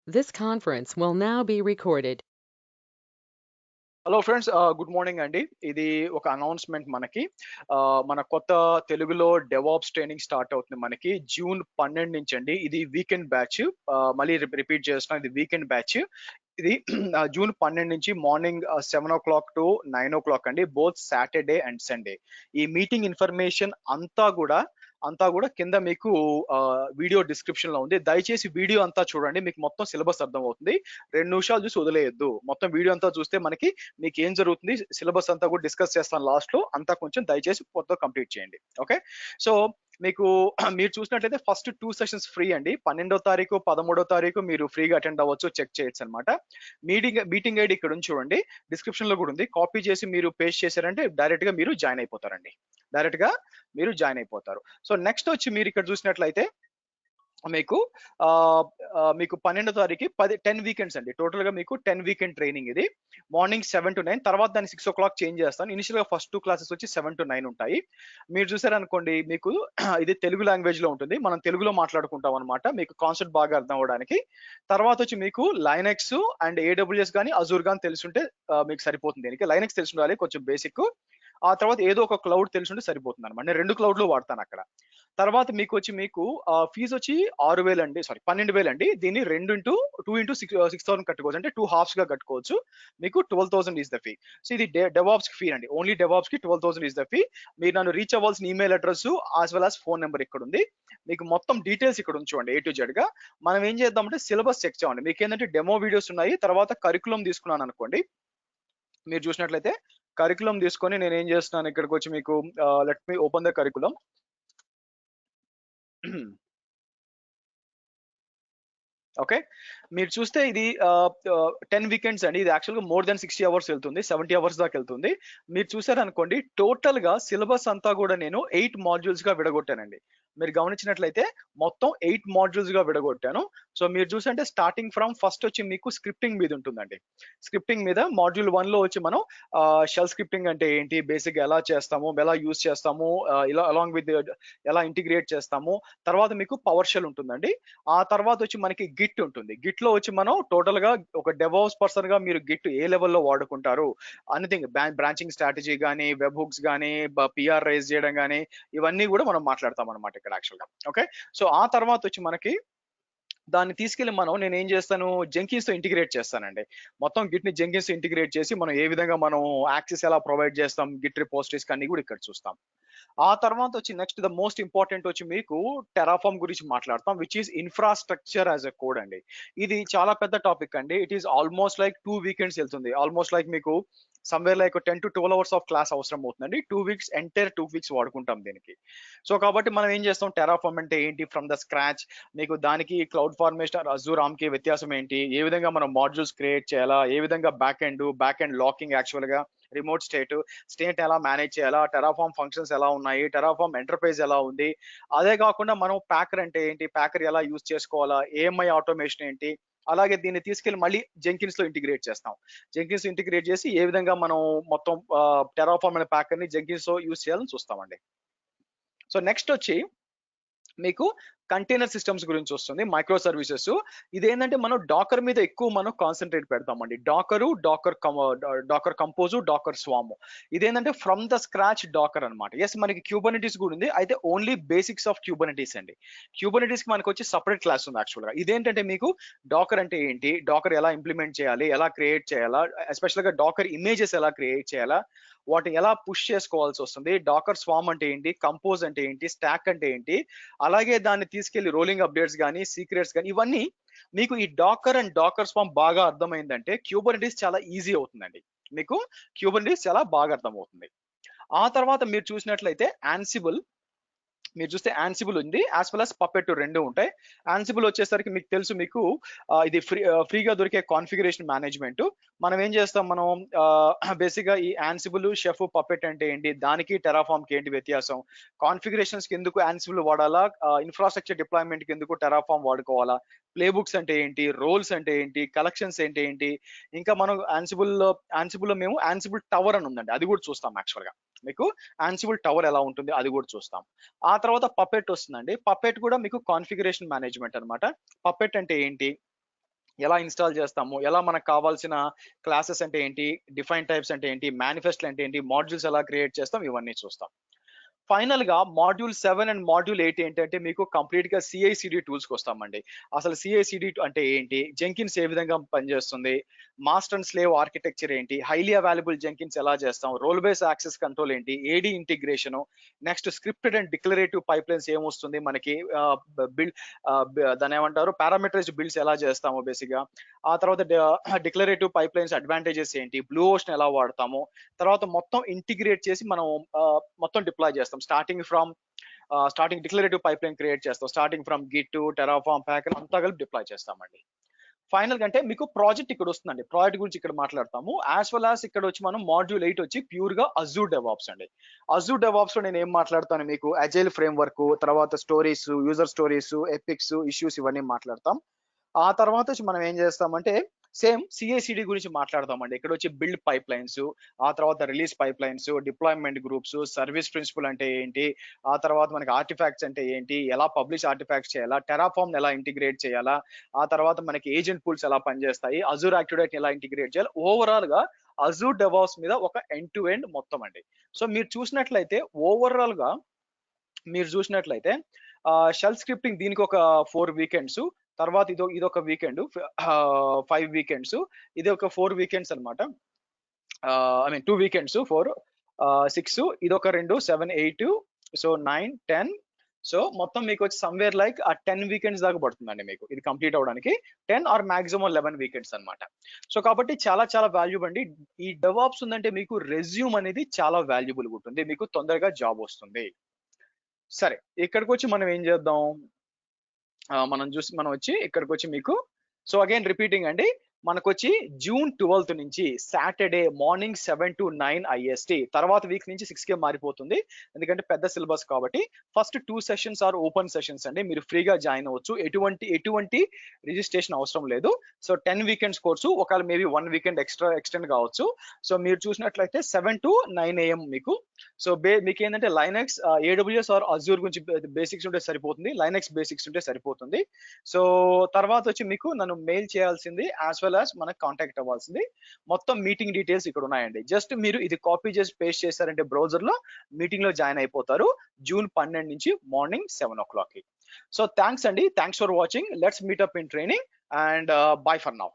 This conference will now be recorded. Hello friends, good morning అండి. ఇది ఒక announcement మనకి. మన కొత్త తెలుగులో డెవాప్స్ ట్రైనింగ్ స్టార్ట్ అవుతుంది మనకి జూన్ 12 నుంచి అండి. ఇది వీకెండ్ బ్యాచ్. మళ్ళీ రిపీట్ చేస్తున్నాం, ఇది వీకెండ్ బ్యాచ్. ఇది జూన్ 12 నుంచి మార్నింగ్ 7:00 టు 9:00 అండి, బోత్ సాటర్డే అండ్ సండే. ఈ మీటింగ్ ఇన్ఫర్మేషన్ అంతా కూడా కింద మీకు వీడియో డిస్క్రిప్షన్ లో ఉంది. దయచేసి వీడియో అంతా చూడండి, మీకు మొత్తం సిలబస్ అర్థం అవుతుంది. 2 నిమిషాలు చూసి వదిలేయొద్దు. మొత్తం వీడియో అంతా చూస్తే మనకి మీకు ఏం జరుగుతుంది, సిలబస్ అంతా కూడా డిస్కస్ చేస్తాను లాస్ట్ లో. అంతా కొంచెం దయచేసి మొత్తం కంప్లీట్ చేయండి. ఓకే. సో మీకు మీరు చూసినట్లయితే ఫస్ట్ 2 సెషన్స్ ఫ్రీ అండి. 12వ తారీఖు 13వ తారీఖు మీరు ఫ్రీగా అటెండ్ అవ్వచ్చు, చెక్ చేయొచ్చు అనమాట. మీటింగ్ ఐడి ఇక్కడ ఉంది చూడండి, డిస్క్రిప్షన్ లో కూడా ఉంది. కాపీ చేసి మీరు పేస్ట్ చేశారంటే డైరెక్ట్ గా మీరు జాయిన్ అయిపోతారండి. డైరెక్ట్ గా మీరు జాయిన్ అయిపోతారు. సో నెక్స్ట్ వచ్చి మీరు ఇక్కడ చూసినట్లయితే మీకు మీకు 12వ తారీఖు 10 వీకెండ్స్ అండి. టోటల్ గా మీకు 10 వీకెండ్ ట్రైనింగ్ ఇది. మార్నింగ్ 7 to 9, తర్వాత దాన్ని 6:00 చేంజ్ చేస్తాను. ఇనిషియల్ గా ఫస్ట్ 2 క్లాసెస్ వచ్చి 7 to 9 ఉంటాయి. మీరు చూసారనుకోండి, మీకు ఇది తెలుగు లాంగ్వేజ్ లో ఉంటుంది. మనం తెలుగులో మాట్లాడుకుంటాం అనమాట, మీకు కాన్సెప్ట్ బాగా అర్థం అవ్వడానికి. తర్వాత వచ్చి మీకు లైనెక్స్ అండ్ ఏడబ్ల్యూఎస్ కానీ అజూర్ కానీ తెలుసుంటే మీకు సరిపోతుంది. దీనికి లైనెక్స్ తెలిసి ఉండాలి, కొంచెం బేసిక్. ఆ తర్వాత ఏదో ఒక క్లౌడ్ తెలిసి ఉంటే సరిపోతుంది అనమాట. నేను 2 క్లౌడ్లు వాడతాను అక్కడ. తర్వాత మీకు ఫీజ్ వచ్చి 6,000 అండి, సారీ 12,000 అండి. దీన్ని 2 ఇంటూ 6,000 కట్టుకోవచ్చు, అంటే 2 హాఫ్స్ గా కట్టుకోవచ్చు. మీకు 12,000 ఈస్ ద ఫీ. సో ఇది డెవాప్స్ ఫీ అండి. ఓన్లీ డెవాప్స్ కి 12,000 ఈస్ ద ఫీ. మీరు నన్ను రీచ్ అవ్వాల్సిన email address as well as phone number ఇక్కడ ఉంది. మీకు మొత్తం డీటెయిల్స్ ఇక్కడ ఉంచండి, A to Z గా. మనం ఏం చేద్దామంటే సిలబస్ చెక్ చేయండి. మీకు ఏంటంటే డెమో వీడియోస్ ఉన్నాయి, తర్వాత కరికులం తీసుకున్నాను అనుకోండి. మీరు చూసినట్లయితే కరికులం తీసుకొని నేను ఏం చేస్తున్నాను, ఇక్కడికి వచ్చి మీకు let me open the curriculum. Okay. మీరు చూస్తే ఇది 10 వీకెండ్స్ అండి. ఇది యాక్చువల్‌గా మోర్ దాన్ 60 అవర్స్ వెళ్తుంది. 70 అవర్స్ దాకా వెళ్తుంది. మీరు చూసారనుకోండి, టోటల్‌గా సిలబస్ అంతా కూడా నేను 8 మాడ్యూల్స్‌గా విడగొట్టానండి. మీరు గమనించినట్లయితే మొత్తం 8 మాడ్యూల్స్‌గా విడగొట్టాను. సో మీరు చూసంటే స్టార్టింగ్ ఫ్రమ్ ఫస్ట్ వచ్చి మీకు స్క్రిప్టింగ్ మీద ఉంటుందండి. స్క్రిప్టింగ్ మీద మాడ్యూల్ 1లో వచ్చి మనం షెల్ స్క్రిప్టింగ్ అంటే ఏంటి, బేసిక్‌గా ఎలా చేస్తాము, ఎలా యూజ్ చేస్తాము, ఇలా అలాంగ్ విత్ ఎలా ఇంటిగ్రేట్ చేస్తాము. తర్వాత మీకు పవర్ షెల్ ఉంటుందండి. ఆ తర్వాత వచ్చి మనకి గిట్ ఉంటుంది. గిట్‌లో వచ్చి మనం టోటల్‌గా ఒక డెవాప్స్ పర్సన్‌గా మీరు గిట్ ఏ లెవెల్‌లో వాడుకుంటారు, ఎనిథింగ్ బ్రాంచింగ్ స్ట్రాటజీ గాని, వెబ్ హుక్స్ గాని, పీఆర్ రైజ్ చేయడం గాని, ఇవన్నీ కూడా మనం మాట్లాడతాం అన్నమాట ఇక్కడ యాక్చువల్‌గా. ఓకే. సో ఆ తర్వాత వచ్చి మనకి దాన్ని తీసుకెళ్ళి నేనేం చేస్తాను, జెంకిన్స్‌తో ఇంటిగ్రేట్ చేస్తానండి. మొత్తం గిట్‌ని జెంకిన్స్‌తో ఇంటిగ్రేట్ చేసి మనం ఏ విధంగా మనం యాక్సెస్ ఎలా ప్రొవైడ్ చేస్తాం, గిట్ రిపోజిటరీస్‌కి అన్ని కూడా ఇక్కడ చూస్తాం. ఆ తర్వాత వచ్చి నెక్స్ట్ ద మోస్ట్ ఇంపార్టెంట్ వచ్చి మీకు టెరాఫార్మ్ గురించి మాట్లాడతాం, which is infrastructure as a code అండి. ఇది చాలా పెద్ద టాపిక్ అండి. It is almost like 2 weekends వెళ్తుంది. ఆల్మోస్ట్ లైక్ మీకు somewhere like 10 to 12 hours of class అవసరం అవుతుందండి. 2 వీక్స్, ఎంటైర్ 2 వీక్స్ వాడుకుంటాం దీనికి. సో కాబట్టి మనం ఏం చేస్తాం, టెరాఫార్మ్ అంటే ఏంటి ఫ్రమ్ ద స్క్రాచ్, మీకు దానికి క్లౌడ్ ఫార్మేషన్ అజూర్ ఆర్మ్‌కి వ్యత్యాసం ఏంటి, ఏ విధంగా మనం మాడ్యూల్స్ క్రియేట్ చేయాలా, ఏ విధంగా బ్యాక్ ఎండ్ లాకింగ్ యాక్చువల్‌గా, రిమోట్ స్టేట్ ఎలా మేనేజ్ చేయాలా, టెరాఫార్మ్ ఫంక్షన్స్ ఎలా ఉన్నాయి, టెరాఫార్మ్ ఎంటర్‌ప్రైజ్ ఎలా ఉంది. అదే కాకుండా మనం ప్యాకర్ అంటే ఏంటి, ప్యాకర్ ఎలా యూజ్ చేసుకోవాలా, ఏఎంఐ ఆటోమేషన్ ఏంటి, అలాగే దీన్ని తీసుకెళ్ళి మళ్ళీ జెంకిన్స్‌లో ఇంటిగ్రేట్ చేస్తాం. జెంకిన్స్ ఇంటిగ్రేట్ చేసి ఏ విధంగా మనం మొత్తం టెరాఫార్మ్ అనే ప్యాకర్‌ని జెంకిన్స్‌లో యూజ్ చేయాలని చూస్తామండి. సో నెక్స్ట్ వచ్చి మీకు కంటైనర్ సిస్టమ్స్ గురించి వస్తుంది, మైక్రో సర్వీసెస్. ఇదేంటంటే మనం డాకర్ మీద ఎక్కువ మనం కాన్సన్ట్రేట్ పెడతామండి. Docker compose, docker swarm. ఇదేంటంటే ఫ్రమ్ ద స్క్రాచ్ డాకర్ అన్నమాట. ఎస్, మనకి క్యూబర్నిటీస్ కూడా ఉంది, అయితే ఓన్లీ బేసిక్స్ ఆఫ్ క్యూబర్నిటీస్ అండి. క్యూబర్నిటీస్ కి మనకు వచ్చి సపరేట్ క్లాస్ ఉంది యాక్చువల్‌గా. ఇదేంటంటే మీకు డాకర్ అంటే ఏంటి, డాకర్ ఎలా ఇంప్లిమెంట్ చేయాలి, ఎలా క్రియేట్ చేయాలా, ఎస్పెషల్ గా డాకర్ ఇమేజెస్ ఎలా క్రియేట్ చేయాలా, వాటిని ఎలా పుష్ చేసుకోవాల్సి వస్తుంది, డాకర్ స్వామ్ అంటే ఏంటి, కంపోజ్ అంటే ఏంటి, స్టాక్ అంటే ఏంటి, అలాగే దాన్ని తీసుకెళ్లి రోలింగ్ అప్డేట్స్ గానీ, సీక్రెట్స్ గానీ, ఇవన్నీ మీకు ఈ డాకర్ అండ్ డాకర్ స్వామ్ బాగా అర్థమైందంటే క్యూబర్నిటీస్ చాలా ఈజీ అవుతుందండి. మీకు క్యూబర్నిటీస్ చాలా బాగా అర్థమవుతుంది. ఆ తర్వాత మీరు చూసినట్లయితే యాన్సిబుల్, మీరు చూస్తే యాన్సిబుల్ ఉంది, యాజ్ వెల్ యాజ్ పప్పెట్ 2 ఉంటాయి. యాన్సిబుల్ వచ్చేసరికి మీకు తెలుసు, మీకు ఇది ఫ్రీగా దొరికే కాన్ఫిగరేషన్ మేనేజ్మెంట్. మనం ఏం చేస్తాం, మనం బేసిక్ గా ఈ యాన్సిబుల్, షెఫ్, పప్పెట్ అంటే ఏంటి, దానికి టెరాఫార్మ్ కి ఏంటి వ్యత్యాసం, కాన్ఫిగరేషన్స్ కి ఎందుకు యాన్సిబుల్ వాడాలా, ఇన్ఫ్రాస్ట్రక్చర్ డిప్లాయ్మెంట్ కి ఎందుకు టెరాఫార్మ్ వాడుకోవాలా, ప్లే బుక్స్ అంటే ఏంటి, రోల్స్ అంటే ఏంటి, కలెక్షన్స్ ఏంటి ఏంటి, ఇంకా మనం యాన్సిబుల్ లో మేము యాన్సిబుల్ టవర్ అని ఉందండి, అది కూడా చూస్తాం యాక్చువల్ గా. మీకు యాన్సిబుల్ టవర్ ఎలా ఉంటుంది అది కూడా చూస్తాం. ఆ తర్వాత పప్పెట్ వస్తుందండి. పప్పెట్ కూడా మీకు కాన్ఫిగరేషన్ మేనేజ్మెంట్ అన్నమాట. పప్పెట్ అంటే ఏంటి, ఎలా ఇన్‌స్టాల్ చేస్తాము, ఎలా మనకు కావాల్సిన క్లాసెస్ అంటే ఏంటి, డిఫైన్ టైప్స్ అంటే ఏంటి, మేనిఫెస్ట్‌లు అంటే ఏంటి, మాడ్యూల్స్ ఎలా క్రియేట్ చేస్తాం ఇవన్నీ చూస్తాం. ఫైనల్‌గా మాడ్యూల్ 7 అండ్ మాడ్యూల్ 8 ఏంటంటే మీకు కంప్లీట్‌గా సీఐసీడీ టూల్స్‌కొస్తామండి. అసలు సీఐసీడీ అంటే ఏంటి? జెంకిన్స్ ఏ విధంగా పనిచేస్తుంది? మాస్టర్ అండ్ స్లేవ్ ఆర్కిటెక్చర్ ఏంటి? హైలీ అవైలబుల్ జెంకిన్స్ ఎలా చేస్తాం? రోల్ బేస్ యాక్సెస్ కంట్రోల్ ఏంటి? AD integration, next scripted and declarative pipelines ఏమొస్తుంది మనకి? బిల్డ్ దాన్నేమంటారు? పారామీటరైజ్డ్ బిల్డ్స్ ఎలా చేస్తాము బేసిక్‌గా. ఆ తర్వాత డిక్లరేటివ్ పైప్‌లైన్స్ అడ్వాంటేజెస్ ఏంటి? బ్లూ ఓషన్ ఎలా వాడతాము? తర్వాత మొత్తం ఇంటిగ్రేట్ చేసి మనం మొత్తం డిప్లాయ్ చేస్తాం. స్టార్టింగ్ డిక్లరేటివ్ పైప్‌లైన్ క్రియేట్ చేస్తాం. Starting from Git, Terraform, packer అంతా కలిపి డిప్లాయ్ చేస్తామండి. ఫైనల్‌గా అంటే మీకు ప్రాజెక్ట్ ఇక్కడొస్తుందండి. ప్రాజెక్ట్ గురించి ఇక్కడ మాట్లాడతాము. యాస్ వెల్ యాస్ ఇక్కడొచ్చి మనం మాడ్యూల్ 8 వచ్చి ప్యూర్‌గా అజూర్ డెవాప్స్ అండి. అజూర్ డెవాప్స్‌లో నేనేం మాట్లాడతాను మీకు అజైల్ ఫ్రేమ్‌వర్క్, తర్వాత stories, user stories, epics, issues ఇవన్నీ మాట్లాడతాం. ఆ తర్వాత వచ్చి మనం ఏం చేస్తామంటే సేమ్ సీఐసీడీ గురించి మాట్లాడదామండి. ఇక్కడొచ్చి బిల్డ్ పైప్‌లైన్స్, ఆ తర్వాత release pipelines, deployment groups, service principal అంటే ఏంటి, ఆ తర్వాత మనకి ఆర్టిఫాక్ట్స్ అంటే ఏంటి, ఎలా పబ్లిష్ ఆర్టిఫాక్ట్స్ చేయాలా, టెరాఫార్మ్‌ని ఎలా ఇంటిగ్రేట్ చేయాలా, ఆ తర్వాత మనకి ఏజెంట్ పూల్స్ ఎలా పనిచేస్తాయి, అజూర్ యాక్టివేట్‌ని ఎలా ఇంటిగ్రేట్ చేయాలి, ఓవరాల్‌గా అజూర్ డెవాప్స్ మీద ఒక ఎండ్ టు ఎండ్ మొత్తం అండి. సో మీరు చూసినట్లయితే ఓవరాల్‌గా మీరు చూసినట్లయితే షెల్ స్క్రిప్టింగ్ దీనికి ఒక 4 వీకెండ్స్, తర్వాత ఇదొక వీకెండ్, 5 వీకెండ్స్, ఇది ఒక 4 వీకెండ్స్ అన్నమాట. ఐ మీన్ 2 వీకెండ్స్, 4 6 ఇదొక 2 7 8 సో 9 10 సో మొత్తం మీకొచ్చి సమ్‌వేర్ లైక్ 10 వీకెండ్స్ దాకా పడుతుందండి మీకు ఇది కంప్లీట్ అవ్వడానికి. 10 ఆర్ మాక్సిమం 11 వీకెండ్స్ అన్నమాట. సో కాబట్టి చాలా చాలా వాల్యూబుల్ అండి. ఈ డెవాప్స్ ఉందంటే మీకు రెజ్యూమ్ అనేది చాలా వాల్యుబుల్‌గా ఉంటుంది. మీకు తొందరగా జాబ్ వస్తుంది. సరే, ఇక్కడికొచ్చి మనం ఏం చేద్దాం? మనం వచ్చి ఇక్కడికొచ్చి మీకు సో అగైన్ రిపీటింగ్ అండి. మనకొచ్చి జూన్ 12థ్ నుంచి సాటర్‌డే మార్నింగ్ 7-9 ఐఎస్‌టి. తర్వాత వీక్ నుంచి 6కే మారిపోతుంది. ఎందుకంటే పెద్ద సిలబస్ కాబట్టి. First 2 sessions are open sessions అండి. మీరు ఫ్రీగా జాయిన్ అవ్వచ్చు. ఎటువంటి రిజిస్ట్రేషన్ అవసరం లేదు. సో 10 వీకెండ్స్ కోర్సు ఒకవేళ మేబీ 1 వీకెండ్ ఎక్స్‌టెండ్ కావచ్చు. సో మీరు చూసినట్లయితే 7-9 AM మీకు. సో మీకేందంటే లైనక్స్, ఏడబ్ల్యూఎస్ ఆర్ అజూర్ గురించి బేసిక్స్ ఉంటే సరిపోతుంది. లైనక్స్ బేసిక్స్ ఉంటే సరిపోతుంది. సో తర్వాత వచ్చి మీకు నన్ను మెయిల్ చేయాల్సింది యాస్ వెల్ యాస్ మనకు కాంటాక్ట్ అవ్వాల్సింది. మొత్తం మీటింగ్ డీటెయిల్స్ ఇక్కడ ఉన్నాయండి. జస్ట్ మీరు ఇది కాపీ చేసి పేస్ట్ చేశారంటే బ్రౌజర్‌లో మీటింగ్‌లో జాయిన్ అయిపోతారు. జూన్ 12 నుంచి మార్నింగ్ 7:00కి. సో థాంక్స్ అండి. Thanks for watching. Let's meet up in training and by for now.